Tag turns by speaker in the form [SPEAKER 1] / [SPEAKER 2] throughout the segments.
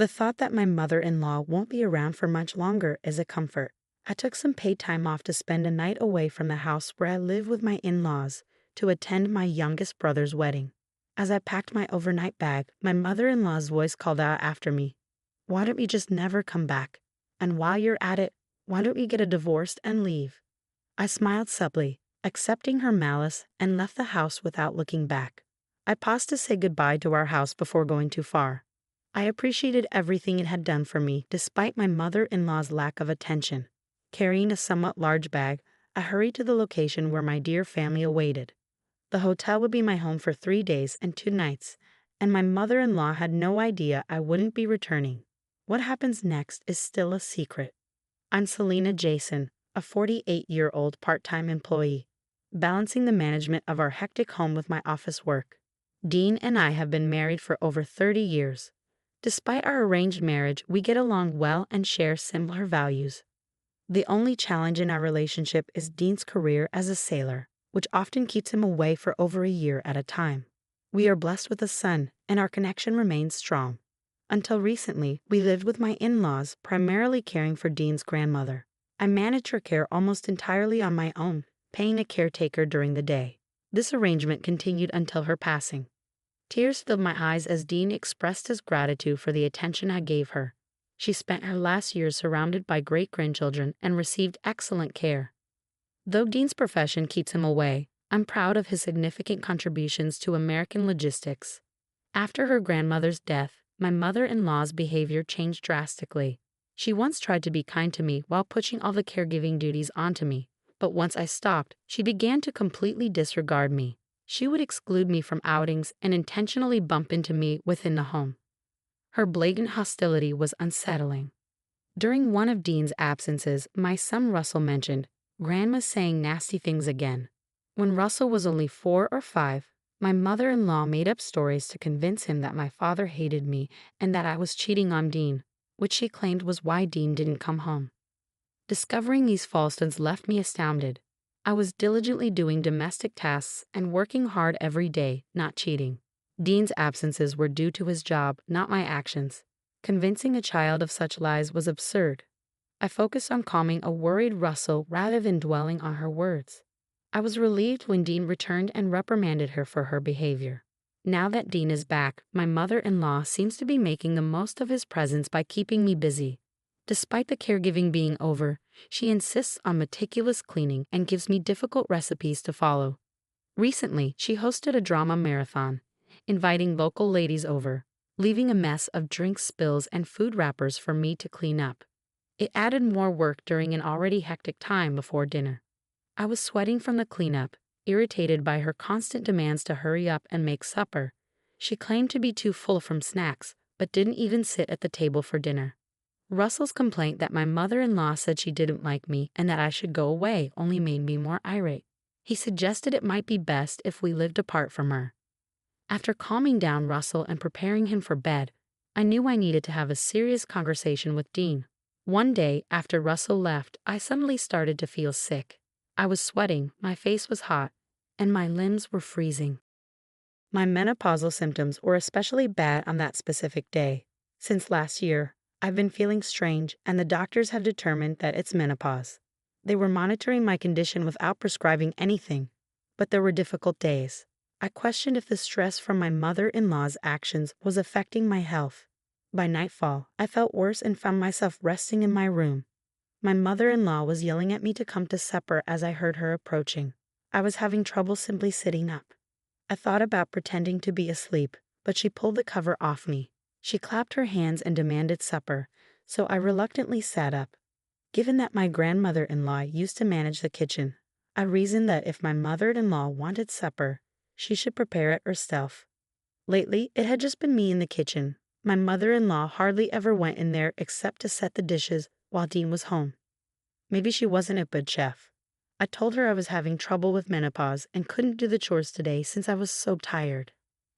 [SPEAKER 1] The thought that my mother-in-law won't be around for much longer is a comfort. I took some paid time off to spend a night away from the house where I live with my in-laws to attend my youngest brother's wedding. As I packed my overnight bag, my mother-in-law's voice called out after me, "Why don't you just never come back? And while you're at it, why don't you get a divorce and leave?" I smiled subtly, accepting her malice, and left the house without looking back. I paused to say goodbye to our house before going too far. I appreciated everything it had done for me despite my mother-in-law's lack of attention. Carrying a somewhat large bag, I hurried to the location where my dear family awaited. The hotel would be my home for 3 days and 2 nights, and my mother-in-law had no idea I wouldn't be returning. What happens next is still a secret. I'm Selena Jason, a 48-year-old part-time employee, balancing the management of our hectic home with my office work. Dean and I have been married for over 30 years. Despite our arranged marriage, we get along well and share similar values. The only challenge in our relationship is Dean's career as a sailor, which often keeps him away for over a year at a time. We are blessed with a son, and our connection remains strong. Until recently, we lived with my in-laws, primarily caring for Dean's grandmother. I managed her care almost entirely on my own, paying a caretaker during the day. This arrangement continued until her passing. Tears filled my eyes as Dean expressed his gratitude for the attention I gave her. She spent her last years surrounded by great-grandchildren and received excellent care. Though Dean's profession keeps him away, I'm proud of his significant contributions to American logistics. After her grandmother's death, my mother-in-law's behavior changed drastically. She once tried to be kind to me while pushing all the caregiving duties onto me, but once I stopped, she began to completely disregard me. She would exclude me from outings and intentionally bump into me within the home. Her blatant hostility was unsettling. During one of Dean's absences, my son Russell mentioned, "Grandma's saying nasty things again." When Russell was only 4 or 5, my mother-in-law made up stories to convince him that my father hated me and that I was cheating on Dean, which she claimed was why Dean didn't come home. Discovering these falsehoods left me astounded. I was diligently doing domestic tasks and working hard every day, not cheating. Dean's absences were due to his job, not my actions. Convincing a child of such lies was absurd. I focused on calming a worried Russell rather than dwelling on her words. I was relieved when Dean returned and reprimanded her for her behavior. Now that Dean is back, my mother-in-law seems to be making the most of his presence by keeping me busy. Despite the caregiving being over, she insists on meticulous cleaning and gives me difficult recipes to follow. Recently, she hosted a drama marathon, inviting local ladies over, leaving a mess of drink spills and food wrappers for me to clean up. It added more work during an already hectic time before dinner. I was sweating from the cleanup, irritated by her constant demands to hurry up and make supper. She claimed to be too full from snacks, but didn't even sit at the table for dinner. Russell's complaint that my mother-in-law said she didn't like me and that I should go away only made me more irate. He suggested it might be best if we lived apart from her. After calming down Russell and preparing him for bed, I knew I needed to have a serious conversation with Dean. One day, after Russell left, I suddenly started to feel sick. I was sweating, my face was hot, and my limbs were freezing. My menopausal symptoms were especially bad on that specific day. Since last year, I've been feeling strange, and the doctors have determined that it's menopause. They were monitoring my condition without prescribing anything, but there were difficult days. I questioned if the stress from my mother-in-law's actions was affecting my health. By nightfall, I felt worse and found myself resting in my room. My mother-in-law was yelling at me to come to supper as I heard her approaching. I was having trouble simply sitting up. I thought about pretending to be asleep, but she pulled the cover off me. She clapped her hands and demanded supper, so I reluctantly sat up. Given that my grandmother-in-law used to manage the kitchen, I reasoned that if my mother-in-law wanted supper, she should prepare it herself. Lately, it had just been me in the kitchen. My mother-in-law hardly ever went in there except to set the dishes while Dean was home. Maybe she wasn't a good chef. I told her I was having trouble with menopause and couldn't do the chores today since I was so tired.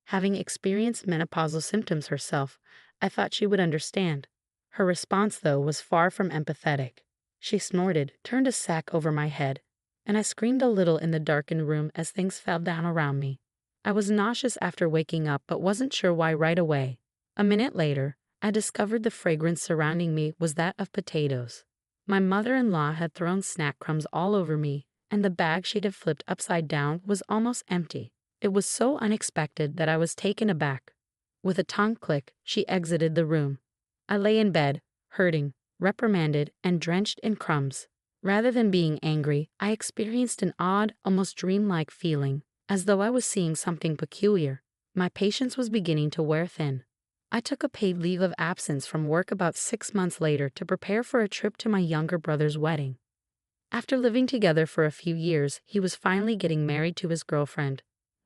[SPEAKER 1] Having experienced menopausal symptoms herself, I thought she would understand. Her response, though, was far from empathetic. She snorted, turned a sack over my head, and I screamed a little in the darkened room as things fell down around me. I was nauseous after waking up but wasn't sure why right away. A minute later, I discovered the fragrance surrounding me was that of potatoes. My mother-in-law had thrown snack crumbs all over me, and the bag she'd have flipped upside down was almost empty. It was so unexpected that I was taken aback. With a tongue click, she exited the room. I lay in bed, hurting, reprimanded, and drenched in crumbs. Rather than being angry, I experienced an odd, almost dreamlike feeling, as though I was seeing something peculiar. My patience was beginning to wear thin. I took a paid leave of absence from work about 6 months later to prepare for a trip to my younger brother's wedding. After living together for a few years, he was finally getting married to his girlfriend.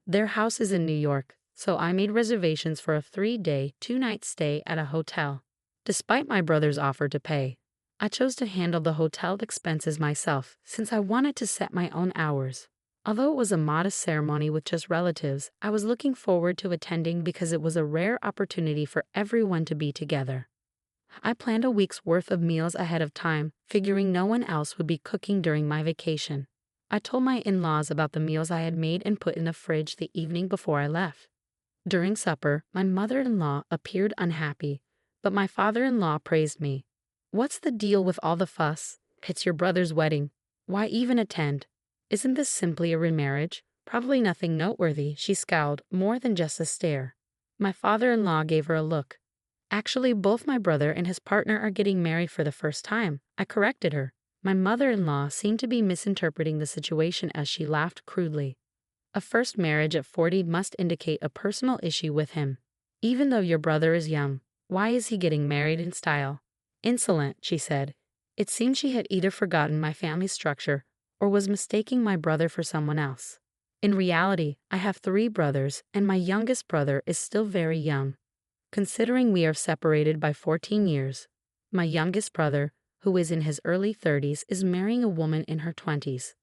[SPEAKER 1] Their house is in New York, so I made reservations for a 3-day, 2-night stay at a hotel. Despite my brother's offer to pay, I chose to handle the hotel expenses myself since I wanted to set my own hours. Although it was a modest ceremony with just relatives, I was looking forward to attending because it was a rare opportunity for everyone to be together. I planned a week's worth of meals ahead of time, figuring no one else would be cooking during my vacation. I told my in-laws about the meals I had made and put in the fridge the evening before I left. During supper, my mother-in-law appeared unhappy, but my father-in-law praised me. "What's the deal with all the fuss? It's your brother's wedding. Why even attend? Isn't this simply a remarriage? Probably nothing noteworthy," she scowled, more than just a stare. My father-in-law gave her a look. "Actually, both my brother and his partner are getting married for the first time," I corrected her. My mother-in-law seemed to be misinterpreting the situation as she laughed crudely. "A first marriage at 40 must indicate a personal issue with him. Even though your brother is young, why is he getting married in style?" "Insolent," she said. It seemed she had either forgotten my family structure or was mistaking my brother for someone else. In reality, I have 3 brothers, and my youngest brother is still very young. Considering we are separated by 14 years, my youngest brother, who is in his early 30s, is marrying a woman in her 20s.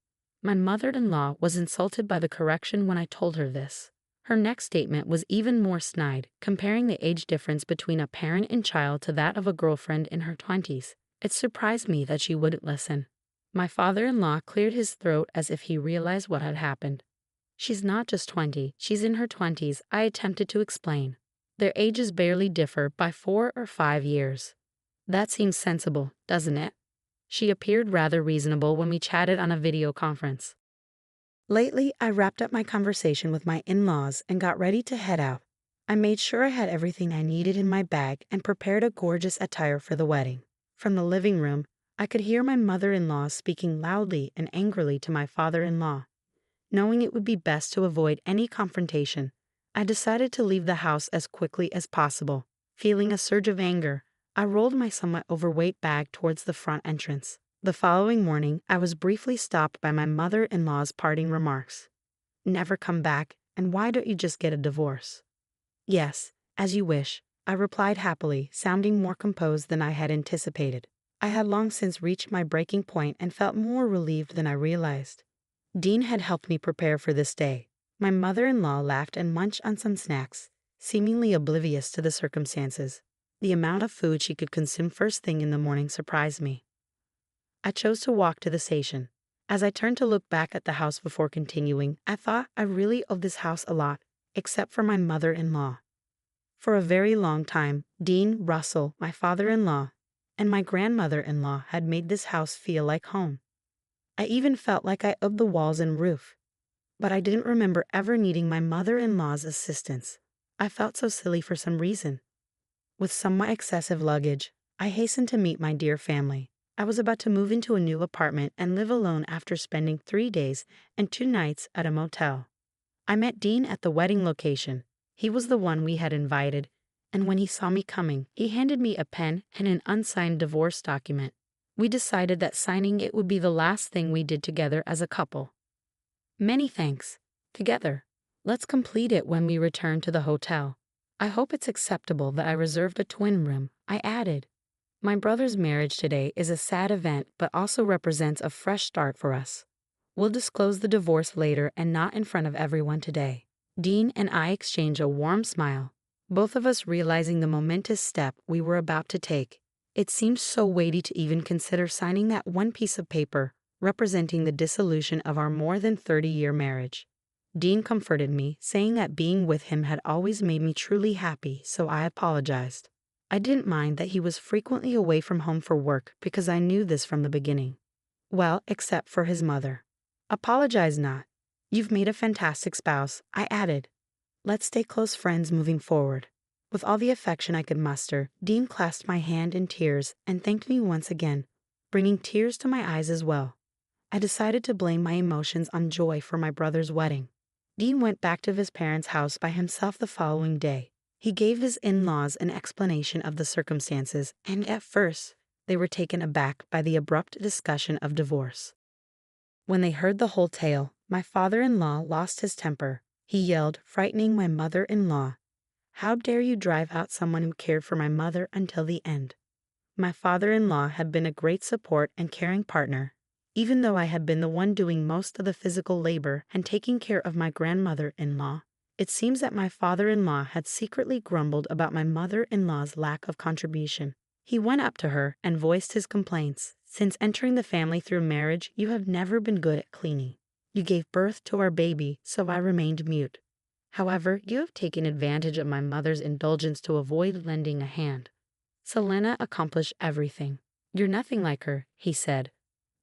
[SPEAKER 1] My mother-in-law was insulted by the correction when I told her this. Her next statement was even more snide, comparing the age difference between a parent and child to that of a girlfriend in her 20s. It surprised me that she wouldn't listen. My father-in-law cleared his throat as if he realized what had happened. "She's not just 20, she's in her 20s, I attempted to explain. Their ages barely differ by 4 or 5 years. That seems sensible, doesn't it?" She appeared rather reasonable when we chatted on a video conference. Lately, I wrapped up my conversation with my in-laws and got ready to head out. I made sure I had everything I needed in my bag and prepared a gorgeous attire for the wedding. From the living room, I could hear my mother-in-law speaking loudly and angrily to my father-in-law. Knowing it would be best to avoid any confrontation, I decided to leave the house as quickly as possible. Feeling a surge of anger, I rolled my somewhat overweight bag towards the front entrance. The following morning, I was briefly stopped by my mother-in-law's parting remarks. "Never come back, and why don't you just get a divorce?" "Yes, as you wish," I replied happily, sounding more composed than I had anticipated. I had long since reached my breaking point and felt more relieved than I realized. Dean had helped me prepare for this day. My mother-in-law laughed and munched on some snacks, seemingly oblivious to the circumstances. The amount of food she could consume first thing in the morning surprised me. I chose to walk to the station. As I turned to look back at the house before continuing, I thought I really owed this house a lot, except for my mother-in-law. For a very long time, Dean, Russell, my father-in-law, and my grandmother-in-law had made this house feel like home. I even felt like I owed the walls and roof. But I didn't remember ever needing my mother-in-law's assistance. I felt so silly for some reason. With somewhat excessive luggage, I hastened to meet my dear family. I was about to move into a new apartment and live alone after spending 3 days and 2 nights at a motel. I met Dean at the wedding location. He was the one we had invited, and when he saw me coming, he handed me a pen and an unsigned divorce document. We decided that signing it would be the last thing we did together as a couple. "Many thanks. Together. Let's complete it when we return to the hotel. I hope it's acceptable that I reserved a twin room," I added. "My brother's marriage today is a sad event but also represents a fresh start for us. We'll disclose the divorce later and not in front of everyone today." Dean and I exchanged a warm smile, both of us realizing the momentous step we were about to take. It seemed so weighty to even consider signing that one piece of paper representing the dissolution of our more than 30-year marriage. Dean comforted me, saying that being with him had always made me truly happy, so I apologized. I didn't mind that he was frequently away from home for work because I knew this from the beginning. Well, except for his mother. Apologize not. You've made a fantastic spouse, I added. Let's stay close friends moving forward. With all the affection I could muster, Dean clasped my hand in tears and thanked me once again, bringing tears to my eyes as well. I decided to blame my emotions on joy for my brother's wedding. Dean went back to his parents' house by himself the following day. He gave his in-laws an explanation of the circumstances, and at first, they were taken aback by the abrupt discussion of divorce. When they heard the whole tale, my father-in-law lost his temper. He yelled, frightening my mother-in-law. How dare you drive out someone who cared for my mother until the end? My father-in-law had been a great support and caring partner, even though I had been the one doing most of the physical labor and taking care of my grandmother-in-law. It seems that my father-in-law had secretly grumbled about my mother-in-law's lack of contribution. He went up to her and voiced his complaints. Since entering the family through marriage, you have never been good at cleaning. You gave birth to our baby, so I remained mute. However, you have taken advantage of my mother's indulgence to avoid lending a hand. Selena accomplished everything. You're nothing like her, he said.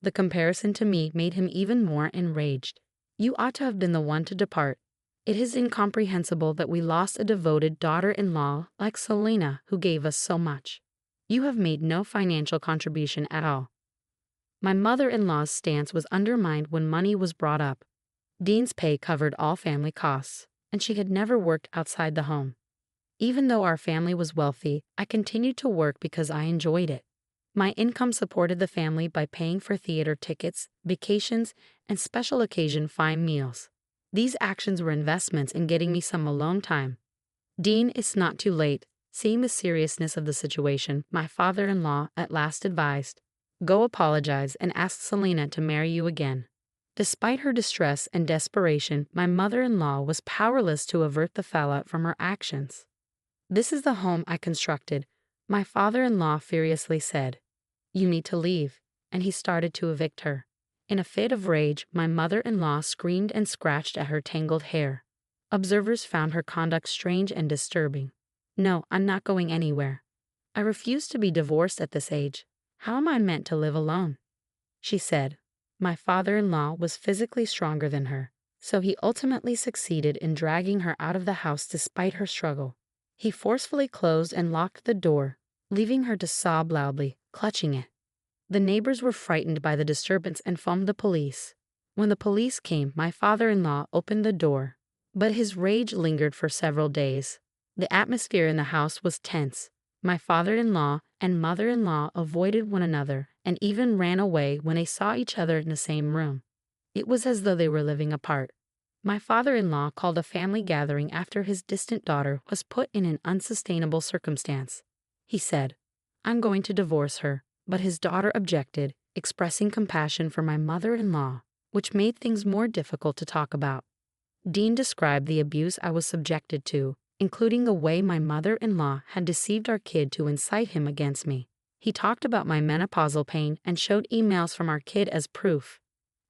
[SPEAKER 1] The comparison to me made him even more enraged. You ought to have been the one to depart. It is incomprehensible that we lost a devoted daughter-in-law like Selena who gave us so much. You have made no financial contribution at all. My mother-in-law's stance was undermined when money was brought up. Dean's pay covered all family costs, and she had never worked outside the home. Even though our family was wealthy, I continued to work because I enjoyed it. My income supported the family by paying for theater tickets, vacations, and special occasion fine meals. These actions were investments in getting me some alone time. Dean, it's not too late. Seeing the seriousness of the situation, my father-in-law at last advised, go apologize and ask Selena to marry you again. Despite her distress and desperation, my mother-in-law was powerless to avert the fallout from her actions. This is the home I constructed, my father-in-law furiously said. You need to leave, and he started to evict her. In a fit of rage, my mother-in-law screamed and scratched at her tangled hair. Observers found her conduct strange and disturbing. No, I'm not going anywhere. I refuse to be divorced at this age. How am I meant to live alone? She said. My father-in-law was physically stronger than her, so he ultimately succeeded in dragging her out of the house despite her struggle. He forcefully closed and locked the door, leaving her to sob loudly, clutching it. The neighbors were frightened by the disturbance and phoned the police. When the police came, my father-in-law opened the door, but his rage lingered for several days. The atmosphere in the house was tense. My father-in-law and mother-in-law avoided one another and even ran away when they saw each other in the same room. It was as though they were living apart. My father-in-law called a family gathering after his distant daughter was put in an unsustainable circumstance. He said, I'm going to divorce her, but his daughter objected, expressing compassion for my mother-in-law, which made things more difficult to talk about. Dean described the abuse I was subjected to, including the way my mother-in-law had deceived our kid to incite him against me. He talked about my menopausal pain and showed emails from our kid as proof.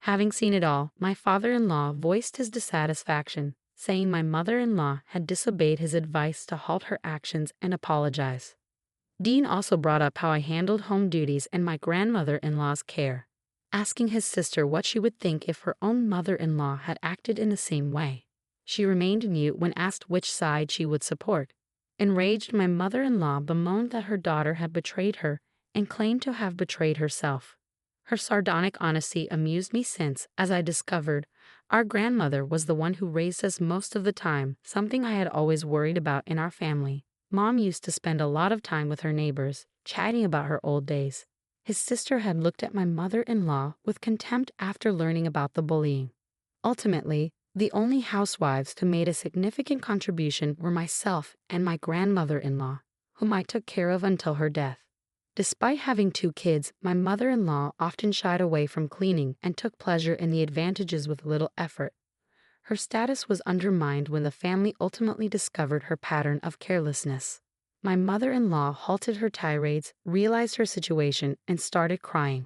[SPEAKER 1] Having seen it all, my father-in-law voiced his dissatisfaction, saying my mother-in-law had disobeyed his advice to halt her actions and apologize. Dean also brought up how I handled home duties and my grandmother-in-law's care, asking his sister what she would think if her own mother-in-law had acted in the same way. She remained mute when asked which side she would support. Enraged, my mother-in-law bemoaned that her daughter had betrayed her and claimed to have betrayed herself. Her sardonic honesty amused me since, as I discovered, our grandmother was the one who raised us most of the time, something I had always worried about in our family. Mom used to spend a lot of time with her neighbors, chatting about her old days. His sister had looked at my mother-in-law with contempt after learning about the bullying. Ultimately, the only housewives who made a significant contribution were myself and my grandmother-in-law, whom I took care of until her death. Despite having 2 kids, my mother-in-law often shied away from cleaning and took pleasure in the advantages with little effort. Her status was undermined when the family ultimately discovered her pattern of carelessness. My mother-in-law halted her tirades, realized her situation, and started crying.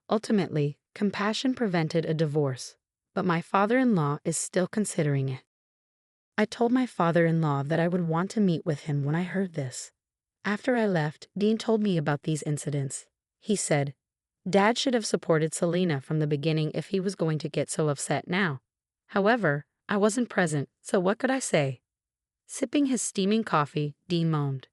[SPEAKER 1] Ultimately, compassion prevented a divorce, but my father-in-law is still considering it. I told my father-in-law that I would want to meet with him when I heard this. After I left, Dean told me about these incidents. He said, Dad should have supported Selena from the beginning if he was going to get so upset now. However, I wasn't present, so what could I say? Sipping his steaming coffee, Dean moaned.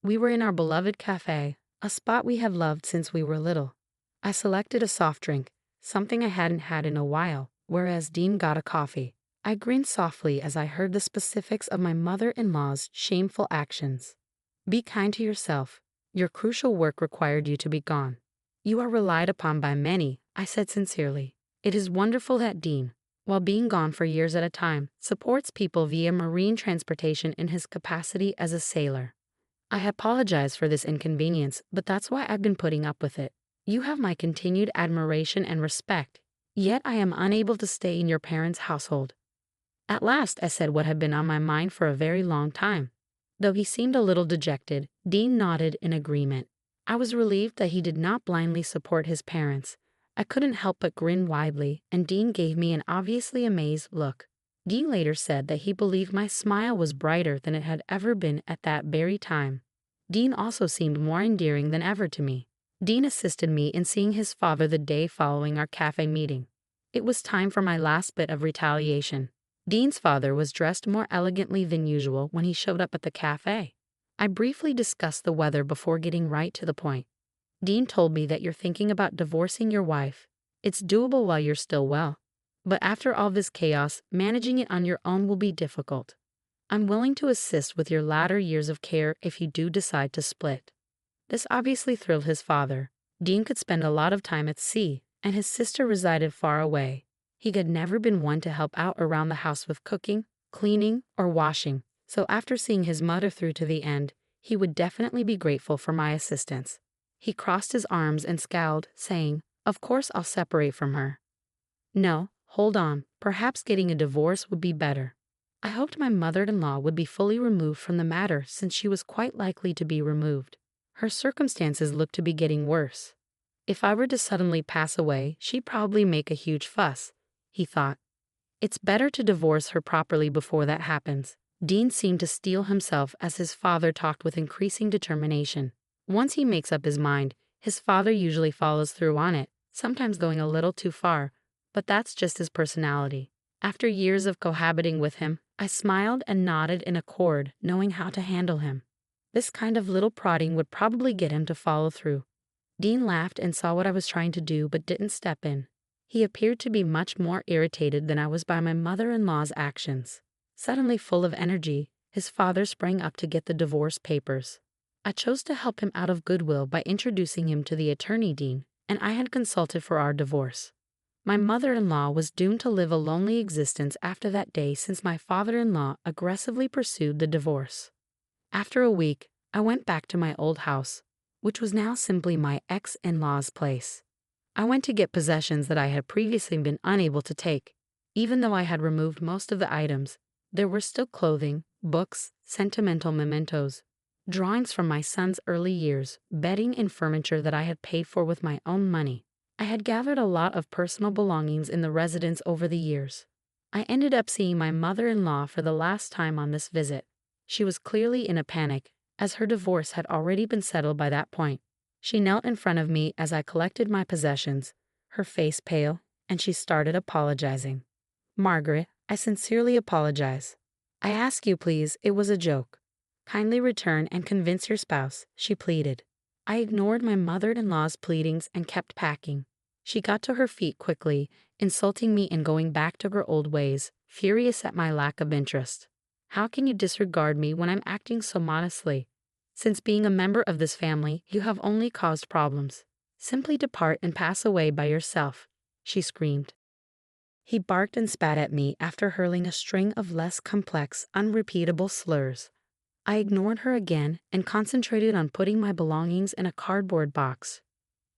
[SPEAKER 1] We were in our beloved cafe, a spot we have loved since we were little. I selected a soft drink, something I hadn't had in a while, whereas Dean got a coffee. I grinned softly as I heard the specifics of my mother-in-law's shameful actions. Be kind to yourself. Your crucial work required you to be gone. You are relied upon by many, I said sincerely. It is wonderful that Dean, while being gone for years at a time, supports people via marine transportation in his capacity as a sailor. I apologize for this inconvenience, but that's why I've been putting up with it. You have my continued admiration and respect, yet I am unable to stay in your parents' household. At last I said what had been on my mind for a very long time. Though he seemed a little dejected, Dean nodded in agreement. I was relieved that he did not blindly support his parents. I couldn't help but grin widely, and Dean gave me an obviously amazed look. Dean later said that he believed my smile was brighter than it had ever been at that very time. Dean also seemed more endearing than ever to me. Dean assisted me in seeing his father the day following our cafe meeting. It was time for my last bit of retaliation. Dean's father was dressed more elegantly than usual when he showed up at the cafe. I briefly discussed the weather before getting right to the point. Dean told me that you're thinking about divorcing your wife. It's doable while you're still well. But after all this chaos, managing it on your own will be difficult. I'm willing to assist with your latter years of care if you do decide to split. This obviously thrilled his father. Dean could spend a lot of time at sea, and his sister resided far away. He had never been one to help out around the house with cooking, cleaning, or washing, so after seeing his mother through to the end, he would definitely be grateful for my assistance. He crossed his arms and scowled, saying, Of course I'll separate from her. No, hold on, perhaps getting a divorce would be better. I hoped my mother-in-law would be fully removed from the matter since she was quite likely to be removed. Her circumstances looked to be getting worse. If I were to suddenly pass away, she'd probably make a huge fuss, he thought. It's better to divorce her properly before that happens. Dean seemed to steel himself as his father talked with increasing determination. Once he makes up his mind, his father usually follows through on it, sometimes going a little too far, but that's just his personality. After years of cohabiting with him, I smiled and nodded in accord, knowing how to handle him. This kind of little prodding would probably get him to follow through. Dean laughed and saw what I was trying to do but didn't step in. He appeared to be much more irritated than I was by my mother-in-law's actions. Suddenly full of energy, his father sprang up to get the divorce papers. I chose to help him out of goodwill by introducing him to the attorney Dean, and I had consulted for our divorce. My mother-in-law was doomed to live a lonely existence after that day since my father-in-law aggressively pursued the divorce. After a week, I went back to my old house, which was now simply my ex-in-law's place. I went to get possessions that I had previously been unable to take. Even though I had removed most of the items, there were still clothing, books, sentimental mementos, drawings from my son's early years, bedding and furniture that I had paid for with my own money. I had gathered a lot of personal belongings in the residence over the years. I ended up seeing my mother-in-law for the last time on this visit. She was clearly in a panic, as her divorce had already been settled by that point. She knelt in front of me as I collected my possessions, her face pale, and she started apologizing. Margaret, I sincerely apologize. I ask you, please, it was a joke. Kindly return and convince your spouse, she pleaded. I ignored my mother-in-law's pleadings and kept packing. She got to her feet quickly, insulting me and going back to her old ways, furious at my lack of interest. How can you disregard me when I'm acting so modestly? Since being a member of this family, you have only caused problems. Simply depart and pass away by yourself, she screamed. He barked and spat at me after hurling a string of less complex, unrepeatable slurs. I ignored her again and concentrated on putting my belongings in a cardboard box.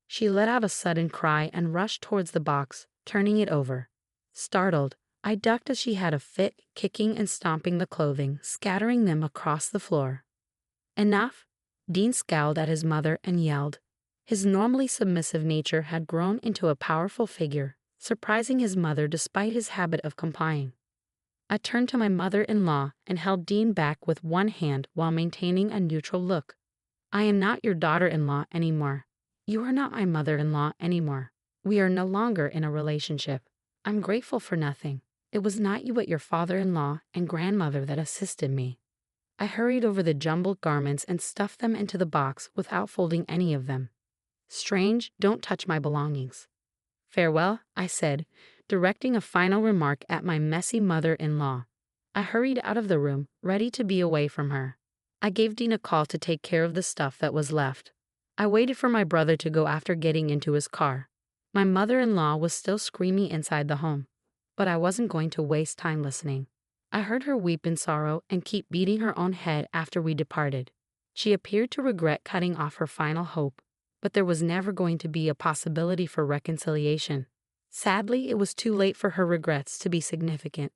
[SPEAKER 1] She let out a sudden cry and rushed towards the box, turning it over. Startled, I ducked as she had a fit, kicking and stomping the clothing, scattering them across the floor. Enough? Dean scowled at his mother and yelled. His normally submissive nature had grown into a powerful figure, surprising his mother despite his habit of complying. I turned to my mother-in-law and held Dean back with one hand while maintaining a neutral look. I am not your daughter-in-law anymore. You are not my mother-in-law anymore. We are no longer in a relationship. I'm grateful for nothing. It was not you but your father-in-law and grandmother that assisted me. I hurried over the jumbled garments and stuffed them into the box without folding any of them. Strange, don't touch my belongings. Farewell, I said, directing a final remark at my messy mother-in-law. I hurried out of the room, ready to be away from her. I gave Dean a call to take care of the stuff that was left. I waited for my brother to go after getting into his car. My mother-in-law was still screaming inside the home, but I wasn't going to waste time listening. I heard her weep in sorrow and keep beating her own head after we departed. She appeared to regret cutting off her final hope, but there was never going to be a possibility for reconciliation. Sadly, it was too late for her regrets to be significant.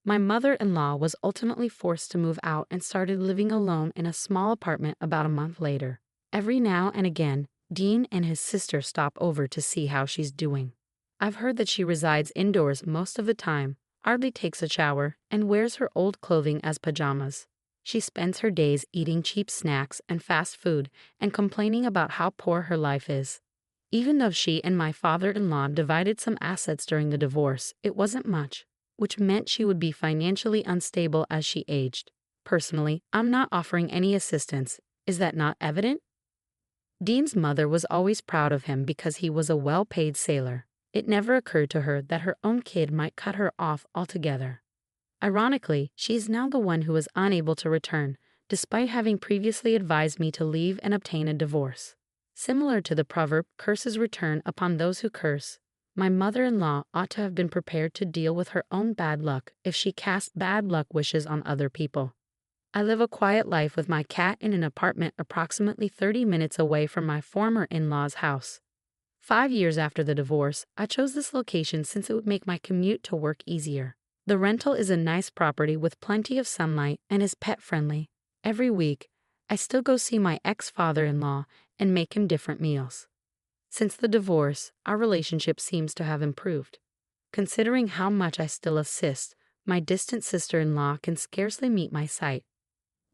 [SPEAKER 1] My mother-in-law was ultimately forced to move out and started living alone in a small apartment about a month later. Every now and again, Dean and his sister stop over to see how she's doing. I've heard that she resides indoors most of the time, hardly takes a shower, and wears her old clothing as pajamas. She spends her days eating cheap snacks and fast food and complaining about how poor her life is. Even though she and my father-in-law divided some assets during the divorce, it wasn't much, which meant she would be financially unstable as she aged. Personally, I'm not offering any assistance. Is that not evident? Dean's mother was always proud of him because he was a well-paid sailor. It never occurred to her that her own kid might cut her off altogether. Ironically, she is now the one who is unable to return, despite having previously advised me to leave and obtain a divorce. Similar to the proverb, curses return upon those who curse, my mother-in-law ought to have been prepared to deal with her own bad luck if she cast bad luck wishes on other people. I live a quiet life with my cat in an apartment approximately 30 minutes away from my former in-law's house. 5 years after the divorce, I chose this location since it would make my commute to work easier. The rental is a nice property with plenty of sunlight and is pet-friendly. Every week, I still go see my ex-father-in-law and make him different meals. Since the divorce, our relationship seems to have improved. Considering how much I still assist, my distant sister-in-law can scarcely meet my sight.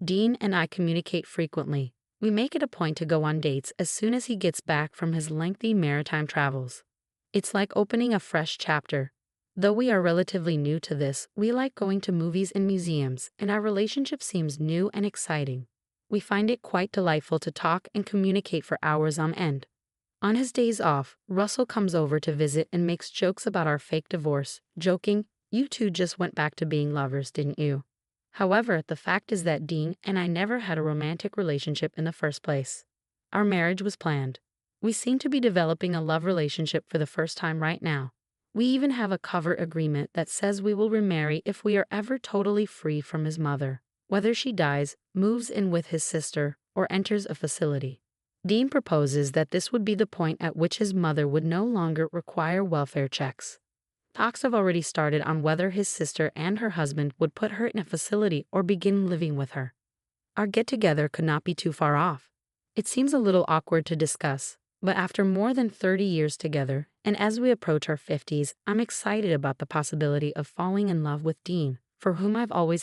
[SPEAKER 1] Dean and I communicate frequently. We make it a point to go on dates as soon as he gets back from his lengthy maritime travels. It's like opening a fresh chapter. Though we are relatively new to this, we like going to movies and museums, and our relationship seems new and exciting. We find it quite delightful to talk and communicate for hours on end. On his days off, Russell comes over to visit and makes jokes about our fake divorce, joking, "You two just went back to being lovers, didn't you?" However, the fact is that Dean and I never had a romantic relationship in the first place. Our marriage was planned. We seem to be developing a love relationship for the first time right now. We even have a cover agreement that says we will remarry if we are ever totally free from his mother, whether she dies, moves in with his sister, or enters a facility. Dean proposes that this would be the point at which his mother would no longer require welfare checks. Talks have already started on whether his sister and her husband would put her in a facility or begin living with her. Our get-together could not be too far off. It seems a little awkward to discuss, but after more than 30 years together, and as we approach our 50s, I'm excited about the possibility of falling in love with Dean, for whom I've always